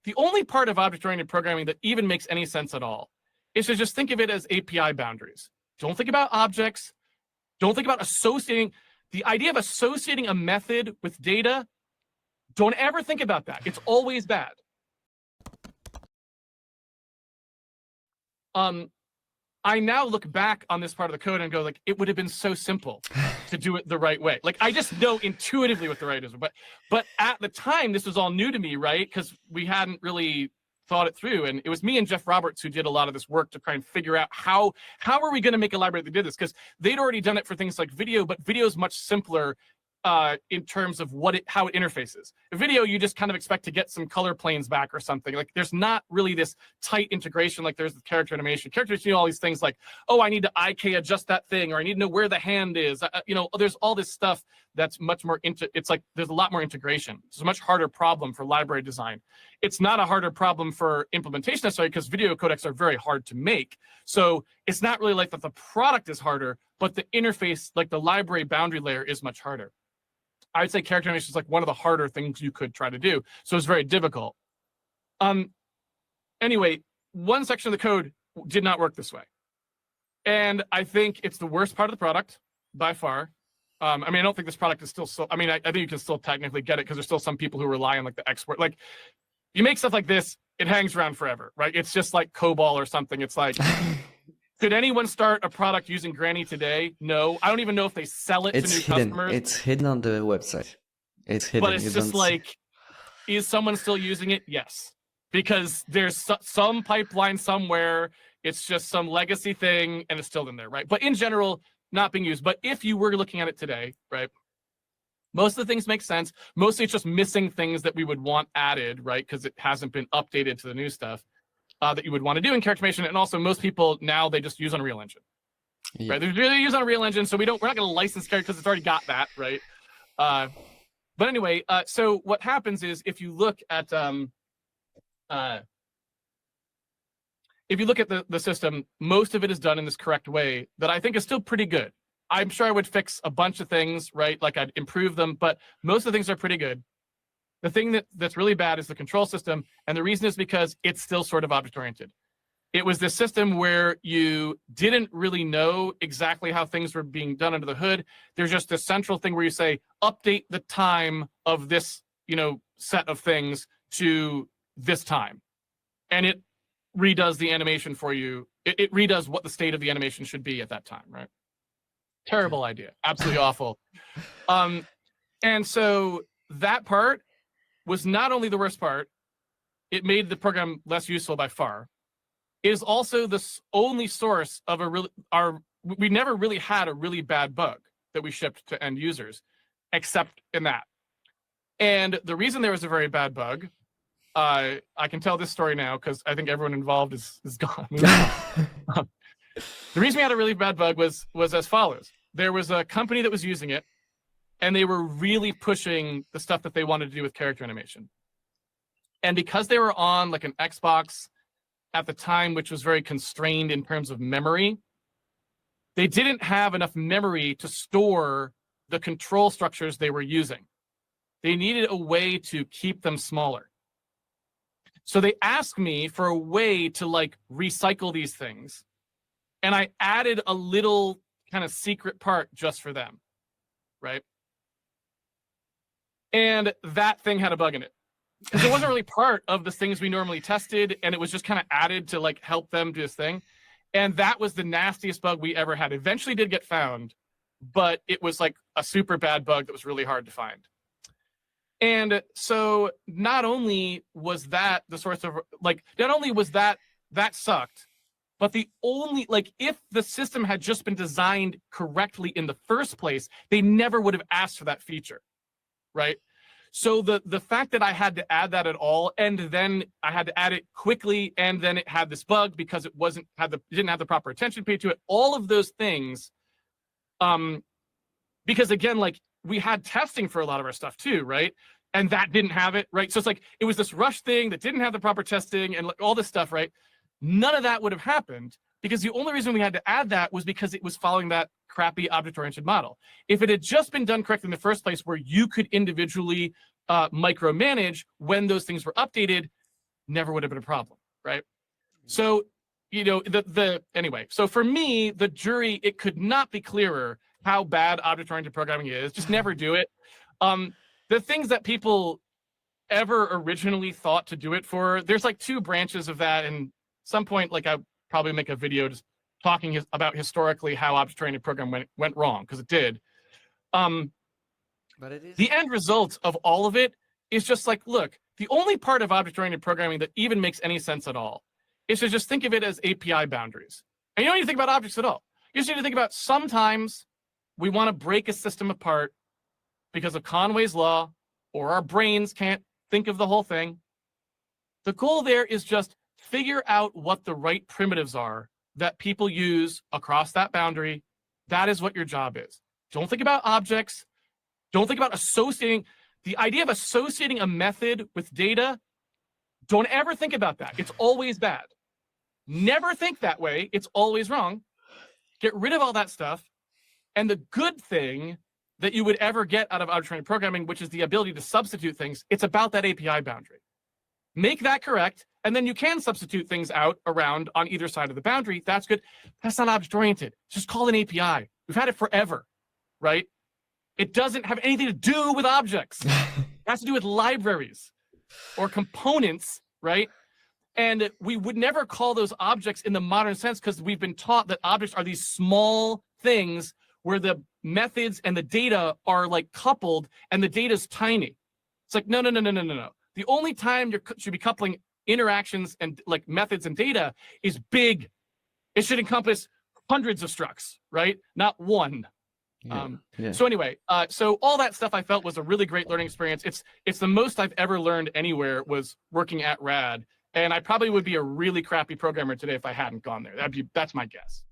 the only part of object-oriented programming that even makes any sense at all is to just think of it as API boundaries. Don't think about objects. Don't think about associating. The idea of associating a method with data, don't ever think about that. It's always bad. I now look back on this part of the code and go, like, it would have been so simple to do it the right way. Like, I just know intuitively what the right is. But at the time, this was all new to me, right? Because we hadn't really thought it through. And it was me and Jeff Roberts who did a lot of this work to try and figure out how are we going to make a library that did this? Because they'd already done it for things like video, but video is much simpler in terms of how it interfaces. A video, you just kind of expect to get some color planes back or something. Like, there's not really this tight integration like there's with character animation. Characters do all these things like, oh, I need to IK adjust that thing, or I need to know where the hand is. There's all this stuff that's much more it's like there's a lot more integration. It's a much harder problem for library design. It's not a harder problem for implementation necessarily, because video codecs are very hard to make. So it's not really like that the product is harder, but the interface, like the library boundary layer, is much harder. I'd say character animation is like one of the harder things you could try to do. So it's very difficult. Anyway, one section of the code did not work this way. And I think it's the worst part of the product by far. I don't think this product is still so, I think you can still technically get it because there's still some people who rely on like the export. Like, you make stuff like this, it hangs around forever, right? It's just like COBOL or something. It's like, could anyone start a product using Granny today? No. I don't even know if they sell it to new customers. It's hidden on the website. It's hidden. But it's just like, is someone still using it? Yes. Because there's some pipeline somewhere. It's just some legacy thing, and it's still in there, right? But in general, not being used. But if you were looking at it today, right, most of the things make sense. Mostly it's just missing things that we would want added, right? Because it hasn't been updated to the new stuff. That you would want to do in character animation, and also most people now they just use Unreal Engine, right? They really use Unreal Engine, so we're not going to license character because it's already got that, right? But anyway, so what happens is if you look at the system, most of it is done in this correct way that I think is still pretty good. I'm sure I would fix a bunch of things, right? Like I'd improve them, but most of the things are pretty good. The thing that's really bad is the control system, and the reason is because it's still sort of object-oriented. It was this system where you didn't really know exactly how things were being done under the hood. There's just this central thing where you say, update the time of this, set of things to this time. And it redoes the animation for you. It redoes what the state of the animation should be at that time, right? Terrible idea. Absolutely awful. And so that part was not only the worst part, it made the program less useful by far. It is also the only source of we never really had a really bad bug that we shipped to end users, except in that. And the reason there was a very bad bug, I can tell this story now because I think everyone involved is gone. The reason we had a really bad bug was as follows. There was a company that was using it, and they were really pushing the stuff that they wanted to do with character animation. And because they were on like an Xbox at the time, which was very constrained in terms of memory, they didn't have enough memory to store the control structures they were using. They needed a way to keep them smaller. So they asked me for a way to like recycle these things. And I added a little kind of secret part just for them, right? And that thing had a bug in it because it wasn't really part of the things we normally tested, and it was just kind of added to like help them do this thing. And that was the nastiest bug we ever had. Eventually did get found, but it was like a super bad bug that was really hard to find. And so not only was that the source of not only was that sucked, but the only if the system had just been designed correctly in the first place, they never would have asked for that feature. Right. So the fact that I had to add that at all, and then I had to add it quickly, and then it had this bug because it didn't have the proper attention paid to it, all of those things, because again, we had testing for a lot of our stuff too, right? And that didn't have it, right? So it's like it was this rush thing that didn't have the proper testing and all this stuff, right? None of that would have happened because the only reason we had to add that was because it was following that crappy object-oriented model. If it had just been done correctly in the first place, where you could individually micromanage when those things were updated, never would have been a problem, right? So, you know, anyway, so for me, the jury, it could not be clearer how bad object-oriented programming is. Just never do it. The things that people ever originally thought to do it for, there's like 2 branches of that, and some point, like I'll probably make a video just talking about historically how object-oriented programming went wrong, because it did. But it is The end result of all of it is just like, look, the only part of object-oriented programming that even makes any sense at all is to just think of it as API boundaries. And you don't need to think about objects at all. You just need to think about sometimes we want to break a system apart because of Conway's law, or our brains can't think of the whole thing. The goal there is just figure out what the right primitives are that people use across that boundary. That is what your job is. Don't think about objects. Don't think about associating. The idea of associating a method with data, don't ever think about that. It's always bad. Never think that way. It's always wrong. Get rid of all that stuff. And the good thing that you would ever get out of object-oriented programming, which is the ability to substitute things, it's about that API boundary. Make that correct, and then you can substitute things out around on either side of the boundary. That's good. That's not object-oriented. Just call it an API. We've had it forever, right? It doesn't have anything to do with objects. It has to do with libraries or components, right? And we would never call those objects in the modern sense because we've been taught that objects are these small things where the methods and the data are like coupled and the data's tiny. It's like, no. The only time you should be coupling interactions and like methods and data is big. It should encompass hundreds of structs, right? Not one. Yeah. So anyway, so all that stuff I felt was a really great learning experience. It's the most I've ever learned anywhere was working at RAD. And I probably would be a really crappy programmer today if I hadn't gone there. That's my guess.